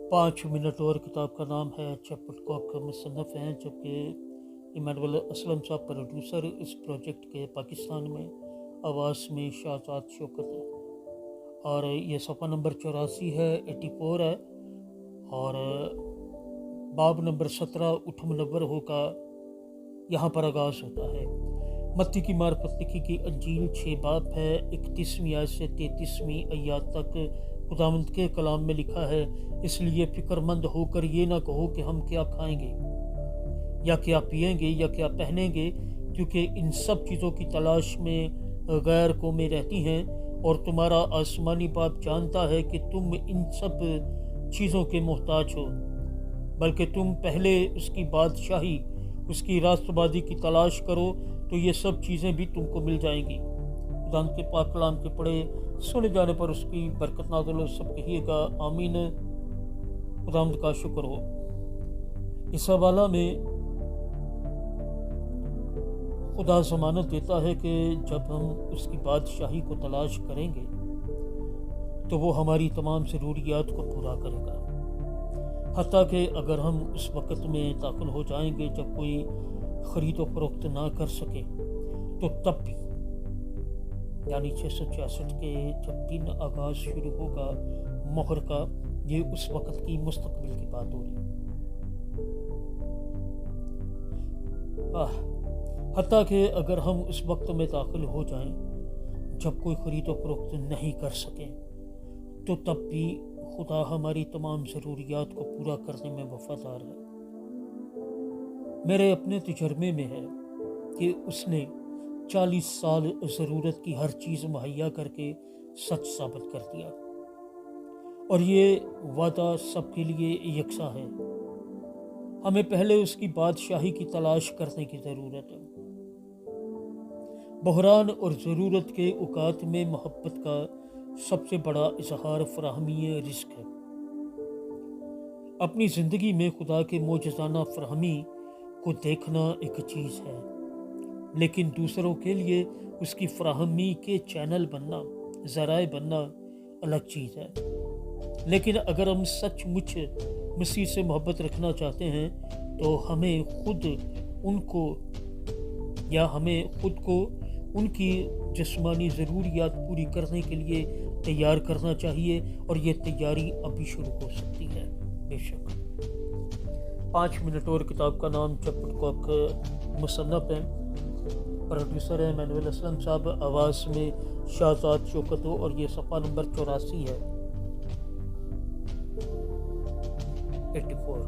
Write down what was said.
5 minute और किताब का नाम है चैपट कॉक मुसन्नफ़ हैं, जबकि इमानुअल असलम साहब प्रोड्यूसर इस प्रोजेक्ट के पाकिस्तान में आवाज़ में शाहजाद शौकत है। और ये सफ़ा नंबर 84 है, 84 है। और बाब नंबर 17 उठ मुनव्वर होगा यहाँ पर आगाज़ होता है। मत्ती की मार्फत लिखी की अंजील 6 बाब है, 31वीं आयत से 33वीं आयत तक खुदावंद के कलाम में लिखा है, इसलिए फ़िक्रमंद होकर ये ना कहो कि हम क्या खाएंगे या क्या पिएंगे या क्या पहनेंगे, क्योंकि इन सब चीज़ों की तलाश में गैर कौमें रहती हैं, और तुम्हारा आसमानी बाप जानता है कि तुम इन सब चीज़ों के मोहताज हो। बल्कि तुम पहले उसकी बादशाही, उसकी रास्तबादी की तलाश करो, तो ये सब चीज़ें भी तुमको मिल जाएंगी। खुदावंद के पाक कलाम के पढ़े सुने जाने पर उसकी बरकत नाज़िल हो। सब कहिएगा आमीन। खुदावंद का शुक्र हो। इस हवाला में खुदा ज़मानत देता है कि जब हम उसकी बादशाही को तलाश करेंगे तो वो हमारी तमाम ज़रूरियात को पूरा करेगा। हत्ता कि अगर हम उस वक़्त में दाखिल हो जाएंगे जब कोई ख़रीद व फ़रोख्त ना कर सके, तो तब भी यानी 666 के जब दिन आगाज़ शुरू होगा मोहर का, ये उस वक़्त की मुस्तक़बिल की बात हो रही है। हत्ता कि अगर हम उस वक्त में दाखिल हो जाएं जब कोई ख़रीद व फ़रोख्त नहीं कर सकें, तो तब भी खुदा हमारी तमाम ज़रूरियात को पूरा करने में वफ़ादार है। मेरे अपने तजर्बे में है कि उसने 40 साल ज़रूरत की हर चीज़ मुहैया करके सच साबित कर दिया, और ये वादा सबके लिए यकसा है। हमें पहले उसकी बादशाही की तलाश करने की ज़रूरत है। बहरान और ज़रूरत के औकात में मोहब्बत का सबसे बड़ा इजहार फराहमी रिज़्क़ है। अपनी ज़िंदगी में खुदा के मोजज़ाना फराहमी को देखना एक चीज़ है, लेकिन दूसरों के लिए उसकी फराहमी के चैनल बनना, ज़राए बनना अलग चीज़ है। लेकिन अगर हम सचमुच मसीह से मोहब्बत रखना चाहते हैं तो हमें खुद को उनकी जिस्मानी ज़रूरियात पूरी करने के लिए तैयार करना चाहिए, और ये तैयारी अभी शुरू हो सकती है बेशक। 5 मिनट और किताब का नाम चैपट कॉक मुसन्नफ़ है। प्रोड्यूसर है इमानुअल असलम साहब, आवाज़ में शाहजाद शौकत हो, और ये सफ़ा नंबर 84 है, 84।